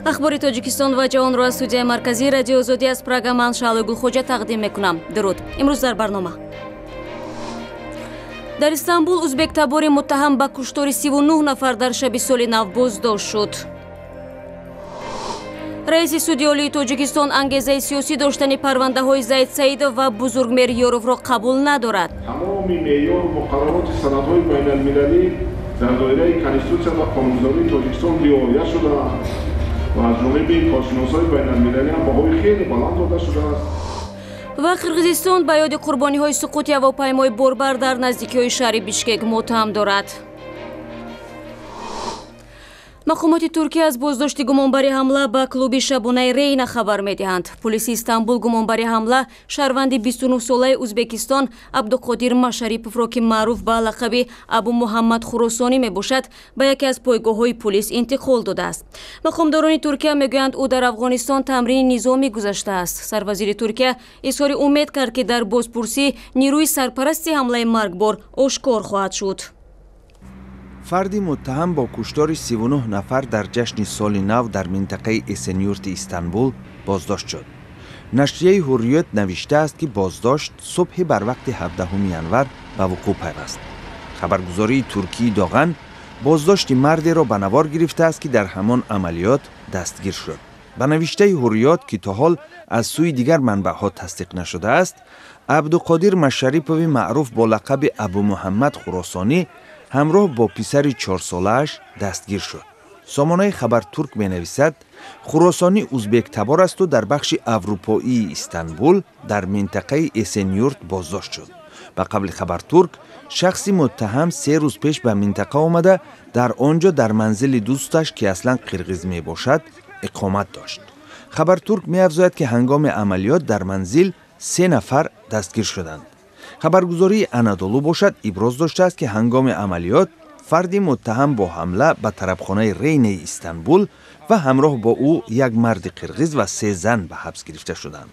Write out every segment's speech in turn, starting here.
اخبار تاجیکستان و جهان را از استودیوی مرکزی رادیو آزادی از پراگ من شعله گلخوجه تقدیم میکنم. درود. امروز در برنامه در استانبول ازبک تبار متهم به کشتار 39 نفر در شب سال نو بازداشت شد. رئیس سودی عالی تاجیکستان انگیزه سیاسی داشتن پرونده های زید سعید و بزرگمیر یاروف را قبول ندارد. تمام معیار و مقررات سندهای بین المللی در دایره کنستیتوسیون و قانونگذاری تاجیکستان رعایت شده و از جانب کارشناسان بین المللی هم بهای خیلی بلند داده شده است. و قرقیزستان به یاد قربانی های سقوط هواپیمای باربر در نزدیکی های شهر بیشکک ماتم دارد. مقامات ترکیه از بازداشت گمانبری حمله به کلوب شبانه رینا خبر میدهند. پلیس استانبول گمانبری حمله شهروند 29 ساله ازبکستان عبدالقادر مشریپوف را که معروف به لقب ابو محمد خراسانی میباشد به یکی از پایگاه‌های پلیس انتقال داده است. مقامداران ترکیه میگویند او در افغانستان تمرین نظامی گذاشته است. سروزیر ترکیه اظهار امید کرد که در بازپرسی نیروی سرپرست حمله مرگبار آشکار خواهد شد. فردی متهم با کشتار 39 نفر در جشن سال نو در منطقه اسنیورت استانبول بازداشت شد. نشریه حریت نوشته است که بازداشت صبح بر وقت 17 ینور به وقوع پیوست. خبرگزاری ترکی داغن بازداشت مردی را به نوار گرفته است که در همان عملیات دستگیر شد. به نوشته حریت که تا حال از سوی دیگر منبع‌ها تصدیق نشده است، عبدالقادر مشریپوف معروف با لقب ابو محمد خراسانی همراه با پسر 4 ساله‌اش دستگیر شد. سامانه خبر ترک می نویسد خراسانی ازبک تبار است و در بخش اروپایی استانبول در منطقه اسنیورت بازداشت شد. به قبل خبر ترک شخصی متهم 3 روز پیش به منطقه آمده در آنجا در منزل دوستش که اصلا قرقیز می باشد اقامت داشت. خبر ترک می افزاید که هنگام عملیات در منزل 3 نفر دستگیر شدند. خبرگزاری انادولو باشد ابراز داشته است که هنگام عملیات فردی متهم با حمله به طرفخانه رین استانبول و همراه با او یک مرد قرقیز و 3 زن به حبس گرفته شدند.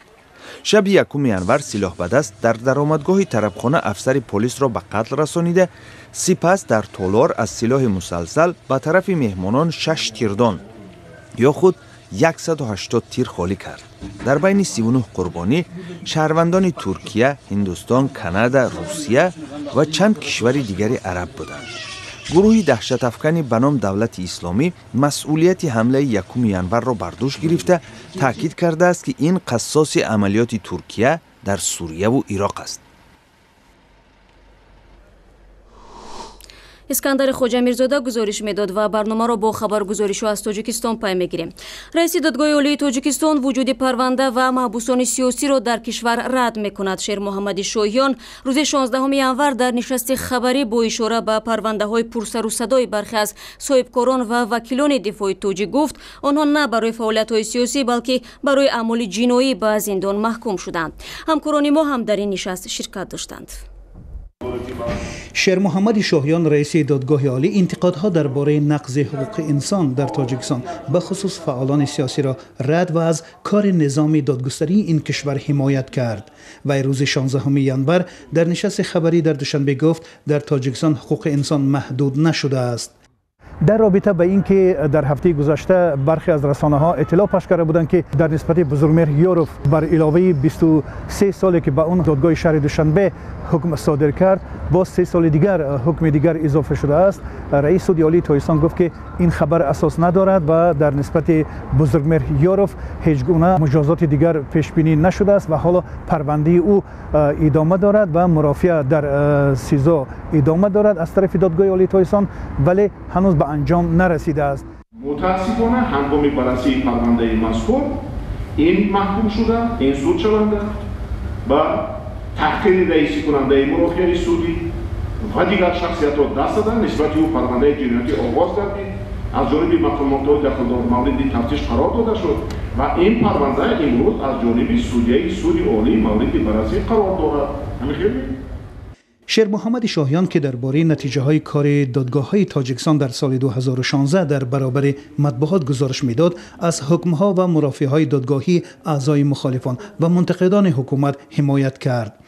شب 1 ینور سلاح به دست در درآمدگاه طرفخانه افسر پلیس را به قتل رسانیده، سپس در تالار از سلاح مسلسل به طرف مهمانان 6 تیردان یا خود 180 تیر خالی کرد. در بین 39 قربانی شهروندان ترکیه، هندوستان، کانادا، روسیه و چند کشور دیگری عرب بودند. گروهی دهشت افکن به نام دولت اسلامی مسئولیت حمله 1 ینور را بر دوش گرفته تاکید کرده است که این قصاص عملیات ترکیه در سوریه و عراق است. اسکندر خوجا میرزاده گزارش میداد و برنامه را با خبرگزاریش از تاجیکستان پی میگیریم. رئیس دادگاه عالی تاجیکستان وجود پرونده و محبوسان سیاسی را در کشور رد میکند. شیر محمد شاهیان روز 16 ینور در نشست خبری با اشاره به پرونده های پرسر و صدای برخی از صاحبکاران و وکیلان دفاع تاجیک گفت آنها نه برای فعالیت های سیاسی بلکه برای اعمال جنایی به زندان محکوم شدند. همکاران ما هم در این نشست شرکت داشتند. شیر محمد شاهیان رئیس دادگاه عالی انتقادها درباره نقض حقوق انسان در تاجیکستان به خصوص فعالان سیاسی را رد و از کار نظام دادگستری این کشور حمایت کرد. و روز 16 ینور در نشست خبری در دوشنبه گفت در تاجیکستان حقوق انسان محدود نشده است. در رابطه با اینکه در هفته گذشته برخی از رسانه‌ها اطلاع پخش کرده بودند که در نسبت بزرگمیر یاروف بر علاوه 23 سالی که به اون دادگاه شهر دوشنبه حکم صادر کرد با 3 سال دیگر حکم دیگر اضافه شده است، رئیس سودی عالی تاجیکستان گفت که این خبر اساس ندارد و در نسبت بزرگمیر یاروف هیچ گونه مجازات دیگر پیش بینی نشده است و حالا پرونده او ادامه دارد و مرافعه در سیزا ادامه دارد از طرف دادگاه عالی تاجیکستان، ولی هنوز به انجام نرسیده است. متاسفانه هنگام بررسی پرونده مذکور این محکوم شده، این سود شونده و تحقیر رئیس کننده مرافعه سودی و دیگر شخصیت‌ها دست دادن نسبت به پرونده جنایتی آغاز گردید از جانب مقامات دخل‌دار مورد تفتیش قرار داده شد و این پرونده امروز از جانب سودی عالی مورد بررسی قرار دارد. شیر محمد شاهیان که درباره نتیجه های کار دادگاه های تاجیکستان در سال 2016 در برابر مطبوعات گزارش میداد، از حکم ها و مرافعه های دادگاهی اعضای مخالفان و منتقدان حکومت حمایت کرد.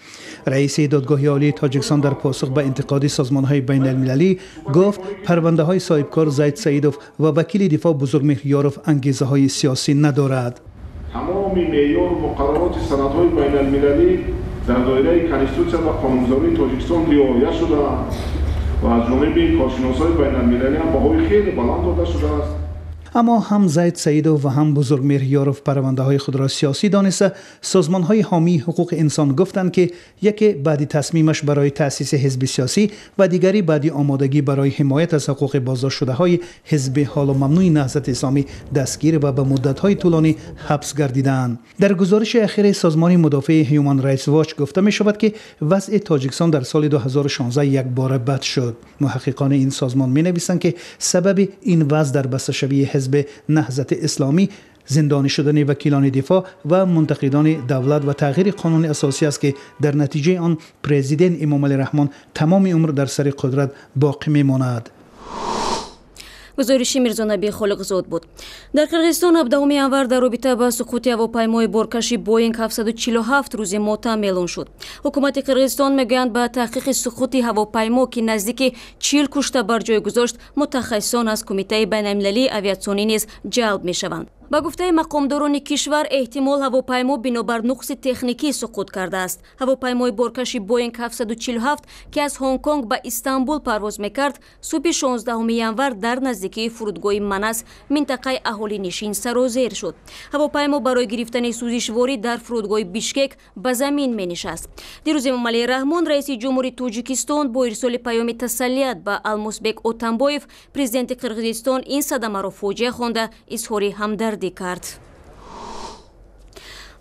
رئیس دادگاه عالی تاجیکستان در پاسخ به انتقاد سازمان های بین المللی گفت پرونده های صاحبکار زید سعیدوف و وکیل دفاع بزرگمهر یاروف انگیزه های سیاسی ندارد. تمام معیار و مقررات سندهای بین المللی در دایره کنستیتوسیا و قانونگذاری تاجیکستان رعایت شده و از جانب کارشناسای بین المللی هم بهای خیلی بلند داده شده است. اما هم زید سعیدوف و هم بزرگمهر یاروف پرونده های خود را سیاسی دانسته سازمان های حامی حقوق انسان گفتند که یکی بعدی تصمیمش برای تأسیس حزب سیاسی و دیگری بعدی آمادگی برای حمایت از حقوق بازداشت شده های حزب حال ممنوع نهضت اسلامی دستگیر و به مدت های طولانی حبس گردیدند. در گزارش اخیر سازمان مدافع هیومن رایتس واچ گفته می شود که وضع تاجیکستان در سال 2016 یک بار بد شد. محققان این سازمان می نویسند که سبب این وضع در بسته‌شوی حزب نهضت اسلامی، زندانی شدن وکیلان دفاع و منتقدان دولت و تغییر قانون اساسی است که در نتیجه آن پرزیدنت امامعلی رحمان تمام عمر در سر قدرت باقی میماند. گزارش میرزانبی خالقزاد بود. در قرقیزستان 17 январ در رابطه با سقوط هواپیمای بارکشی بوینگ 747 روز معتم اعلان شد. حکومت قرقیزستان میگویند با تحقیق سقوط هواپیما که نزدیک 40 کشته بر جای گذاشت، متخصصان از کمیته بین المللی اویاسیونی نیز جلب میشوند. با گفته مقامداران کشور احتمال هواپیما بنابر نقص تکنیکی سقوط کرده است. هواپیمای بارکشی بوینگ 747 که از هنگ کنگ به استانبول پرواز میکرد، صبح 16 январ در نزدیکی فرودگاه منس منطقه اهالی نشین سرازیر شد. هواپیما برای گرفتن سوزشواری در فرودگاه بیشکک به زمین می نشست. دیروز امامعلی رحمان رئیس جمهوری تاجیکستان با ارسال پیام تسلیت به المسبک اتنبویف پرزیدنت قرقیزستان این صدمه را فاجعه خوانده اظهار همدردی کرد.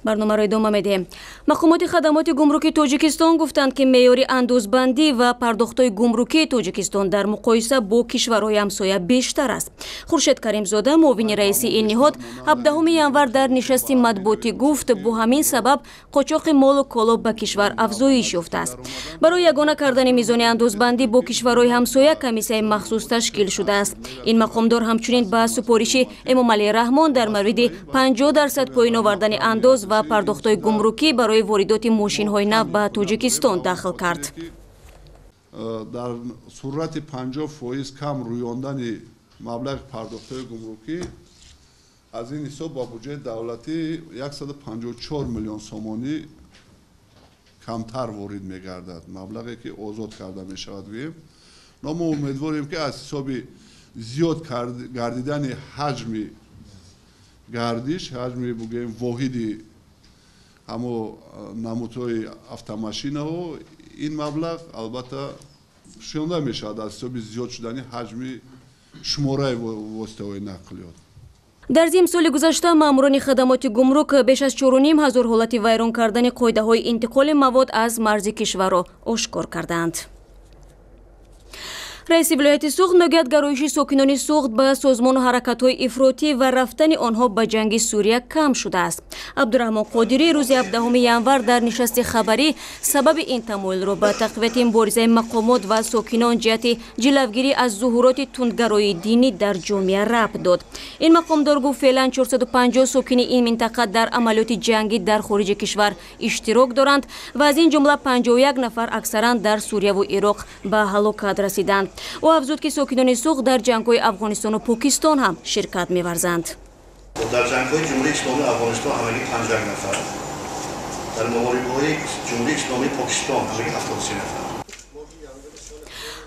برنامه را ادامه میدیم. مقامات خدمات گمرکی تاجیکستان گفتند که معیار اندازبندی و پرداخت‌های گمرکی تاجیکستان در مقایسه با کشورهای همسایه بیشتر است. خورشید کریمزاده معاون رئیس این نهاد 17 январ در نشست مطبوعاتی گفت با همین سبب قاچاق مال و کالا به کشور افزایش یافته است. برای یگانه کردن میزان اندازبندی با کشورهای همسایه کمیسیون مخصوص تشکیل شده است. این مقامدار همچنین به سفارش امامعلی رحمان در مورد 50% پایین آوردن انداز و پرداخت‌های گمرکی برای واردات ماشین‌های نو به تاجیکستان داخل کرد. در صورت 50% کم رویاندن مبلغ پرداخت‌های گمرکی از این حساب با بودجه دولتی 154 میلیون سومانی کمتر وارد می‌گردد. مبلغی که آزاد کرده می‌شود. ما امیدواریم که از حساب زیاد گردیدن حجم گردش، حجم بگیم واحدی همو نمودهای автомашина و این مبلغ البته شونده می شود از حساب زیاد شدن حجم شماره واسطه های نقلیات. در ضمن سال گذشته ماموران خدمات گمرک بیش از 4,500 حالت ویران کردن قاعده های انتقال مواد از مرز کشور را آشکار کردند. رئیس ولایت سوخت میگوید گرایش ساکنان سوخت به سازمان و حرکت‌های افراطی و رفتن آنها به جنگ سوریه کم شده است. عبدالرحمن قادری روز 17 январ در نشست خبری سبب این تمایل را به تقویت مبارزه مقامات و ساکنان جهت جلوگیری از ظهورات تندگرایی دینی در جامعه ربط داد. این مقامدار گفت فعلا 450 ساکن این منطقه در عملیات جنگی در خارج کشور اشتراک دارند و از این جمله 51 نفر اکثرا در سوریه و عراق به هلاکت رسیدند. و افزود که ساکنان سوخت در جنگ‌های افغانستان و پاکستان هم شرکت می‌ورزند. در جنگ‌های جمهوری اسلامی افغانستان همگی 51 نفر، در مبارزه‌های جمهوری اسلامی پاکستان همگی 73 نفر.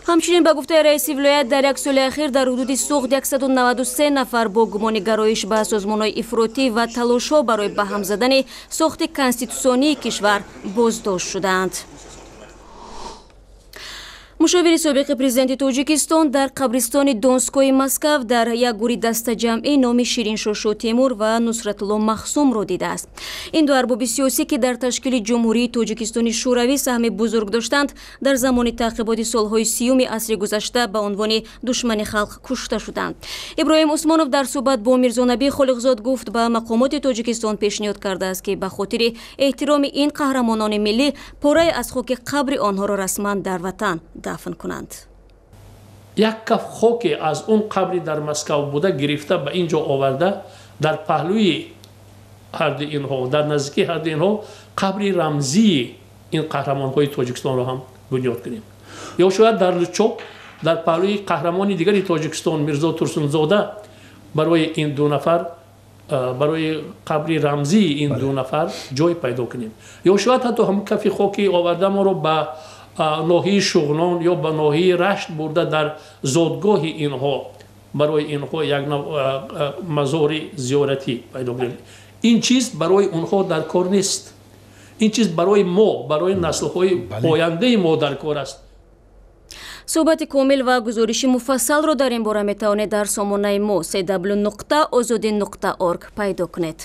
همچنین به گفته رئیس ولایت در یک سال اخیر در حدود سوخت 193 نفر با گمان گرایش به سازمان‌های افراطی و تلاش‌ها برای به هم زدن ساخت کنستیتوسیونی کشور بازداشت شدند. мушовири собиқи президенти тоҷикистон дар қабристони донскои Москав дар як гури дастаҷамъӣ номи Шириншошу Темур ва Нусратулло Махсумро дидааст. Ин ду арбоби сиёсӣ ки дар ташкили ҷумҳурии Тоҷикистони шӯравӣ саҳми бузург доштанд, дар замони таъқиботи солҳои 30-уми асри гузашта ба унвони душмани халқ кушта шуданд. Иброҳим Усмонов дар суҳбат бо Мирзонабӣ Холиқзод гуфт, ба мақомоти Тоҷикистон пешниҳод кардааст ки ба хотири эҳтироми ин қаҳрамонони миллӣ порае аз хоки қабри онҳоро расман дар ватан дафн кунанд. یک کف خاک از اون قبری در مسکو بوده گرفته به اینجا آورده در پهلوی هر دو اینها در نزدیکی هر دو اینها قبری رمزی این قهرمان های تاجیکستان رو هم بنیاد کنیم. یا شاید در لچوب در پهلوی قهرمان دیگری تاجیکستان میرزا ترسونزاده برای این دو نفر برای قبری رمزی این دو نفر جای پیدا کنیم. یا شاید حتی هم کف خاکی آورده ما رو به ناحیه شغنان یا به ناحیه رشت برده در زادگاه اینها برای اینها یک مزار زیارتی پیدا کنیم. این چیز برای اونها در کار نیست. این چیز برای ما، برای نسل‌های آینده ما در کار است. суҳбати комил ва гузориши муфассалро дар ин бора метавонед дар сомонаи мо cw.ozodi.org пайдо кунед.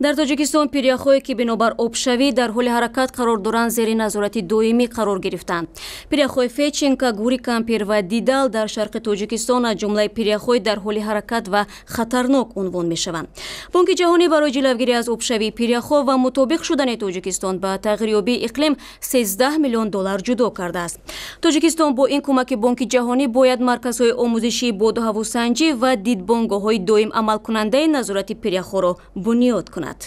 дар Тоҷикистон пиряхҳое ки бинобар обшавӣ дар ҳоли ҳаракат қарор доранд зери назорати доимӣ қарор гирифтанд. Пиряхҳои Феченка, Гури Кампир ва Дидал дар шарқи Тоҷикистон аз ҷумлаи пиряхҳои дар ҳоли ҳаракат ва хатарнок унвон мешаванд. Бонки ҷаҳонӣ барои ҷилавгирӣ аз обшавии пиряхҳо ва мутобиқ шудани Тоҷикистон ба тағйирёбии иқлим $13 миллион ҷудо кардааст. Тоҷикистон бо ин кӯмаки Бонки ҷаҳонӣ бояд марказҳои омӯзишии боду ҳавосанҷӣ ва дидбонгоҳҳои доим амалкунандаи назорати пиряхҳоро бунёд кунад.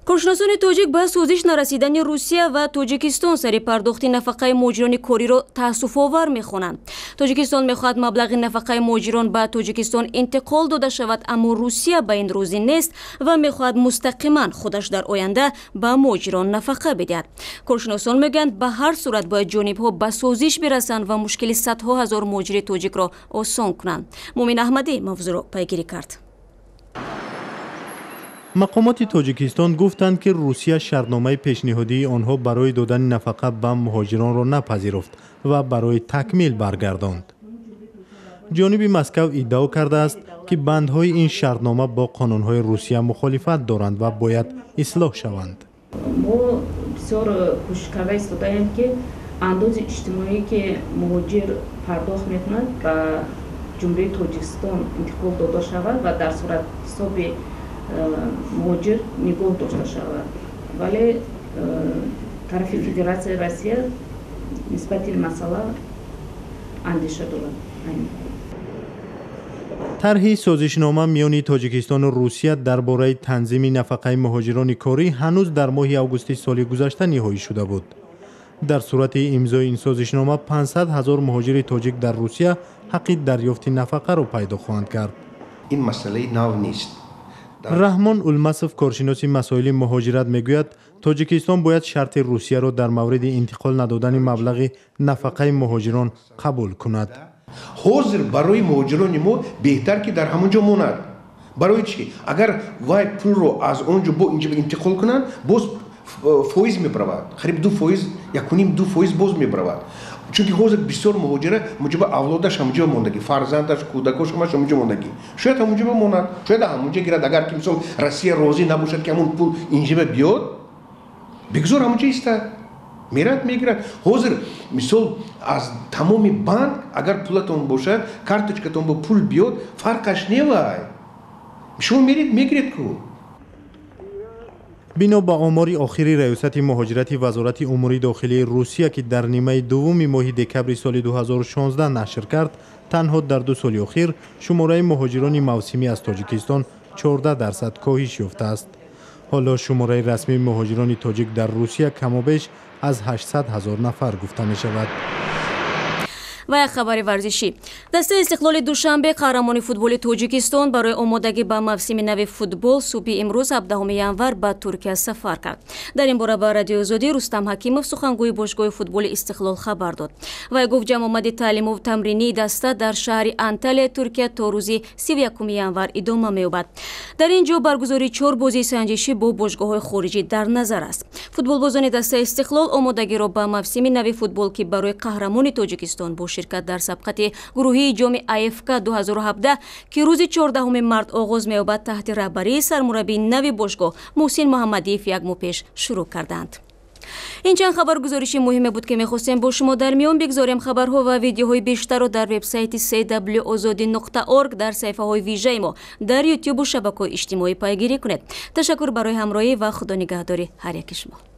коршиносони тоҷик ба созиш нарасидани Русия ва Тоҷикистон сари пардохти нафақаи муҳоҷирони кориро таассуфовар мехонанд. Тоҷикистон мехоҳад маблағи нафақаи муҳоҷирон ба Тоҷикистон интиқол дода шавад, аммо Русия ба ин розӣ нест ва мехоҳад мустақиман худаш дар оянда ба муҳоҷирон нафақа бидиҳад. Коршиносон мегӯянд ба ҳар сурат бояд ҷонибҳо ба созиш бирасанд ва мушкили садҳо ҳазор муҳоҷири тоҷикро осон кунанд. Мумин Аҳмадӣ мавзӯъро пайгирӣ кард. мақомоти Тоҷикистон гуфтанд ки Русия шартномаи пешниҳодии онҳо барои додани нафақа ба муҳоҷиронро напазируфт ва барои такмил баргардонд. ҷониби Москав иддао кардааст ки бандҳои ин шартнома бо қонунҳои Русия мухолифат доранд ва бояд ислоҳ шаванд. мо бисёр кӯшиш карда истодаем ки андози иҷтимоие ки муҳоҷир пардохт мекунад ба ҷумҳурии Тоҷикистон интиқол дода шавад ва дар сурат ҳисоби муҳоҷир нигоҳ дошта шавад. вале тарафи Федератсияи Россия нисбати масъала андеша дорад. тарҳи созишнома миёни Тоҷикистону Русия дар бораи танзими нафақаи муҳоҷирони корӣ ҳанӯз дар моҳи августи соли гузашта ниҳоӣ шуда буд. дар сурати имзои ин созишнома 500 ҳазор муҳоҷири тоҷик дар Русия ҳаққи дарёфти нафақаро пайдо хоҳанд кард. ин масъалаи нав нест. раҳмон Улмасов, коршиноси масоили муҳоҷират, мегӯяд Тоҷикистон бояд шарти Русияро дар мавриди интиқол надодани маблағи нафақаи муҳоҷирон қабул кунад. ҳозир барои муҳоҷирони мо беҳтар ки дар ҳамонҷо монад. барои чӣ? агар вай пулро аз онҷо бо инҷо интиқол кунанд, боз фоиз мебаравад. қариб 2%, 1.5-2% боз мебаравад. чунки ҳозир бисёр муҳоҷира муҷиба авлодаш ҳамонҷо мондаги, фарзандаш, кӯдакош ҳамаш ҳамонҷо мондаги. шояд ҳамонҷо монад, шояд ҳамонҷо гирад. агар ки мисол Россия розӣ набошад ки ҳамон пул инҷиба биёд, бигзор ҳамонҷо истад. мерад мегирад. ҳозир мисол аз тамоми банк агар пулатон бошад, карточкатон бо пул биёд, фарқаш невай. шумо меред мегиред ку. бино ба омори охири раёсати муҳоҷирати вазорати умури дохилии Русия ки дар нимаи дуввуми моҳи декабри соли 2016 нашр кард, танҳо дар 2 соли охир шумораи муҳоҷирони мавсимӣ аз Тоҷикистон 14% коҳиш ёфтааст. حالا شماره رسمی مهاجران تاجیک در روسیه کم و بیش از 800,000 نفر گفته می شود. و یک خبر ورزشی. دسته استقلال دوشنبه قهرمانی فوتبال تاجیکستان برای آمادگی به موسم نو فوتبال صبح امروز 17 ینور به ترکیه سفر کرد. در این باره با رادیو آزادی رستم حکیمов سخنگوی باشگاه فوتبال استقلال خبر داد. و گفت جمع آمد تعلیم و تمرینی دسته در شهر انتالیا ترکیه تا روز 31 ینور ادامه می‌یابد. در اینجا برگزاری 4 بازی سنجشی با باشگاه‌های خارجی در نظر است. فوتبالبازان دسته استقلال آمادگی را به موسم نو فوتبال که برای قهرمانی تاجیکستان با شرکت در سبقت گروهی جام IFK 2017 که روز 14 مارس آغاز می‌یابد تحت رهبری سرمربی نو باشگاه محسن محمدیف یک ماه پیش شروع کردند. این چند خبر گزارشی مهمه بود که می‌خواستیم با شما در میان بگذاریم. خبرها و ویدیوهای بیشتر را در وبسایت cwazadi.org در صفحه‌های ویژه ما در یوتیوب و شبکه‌های اجتماعی پیگیری کنید. تشکر برای همراهی و خدا نگهداری هر یک شما.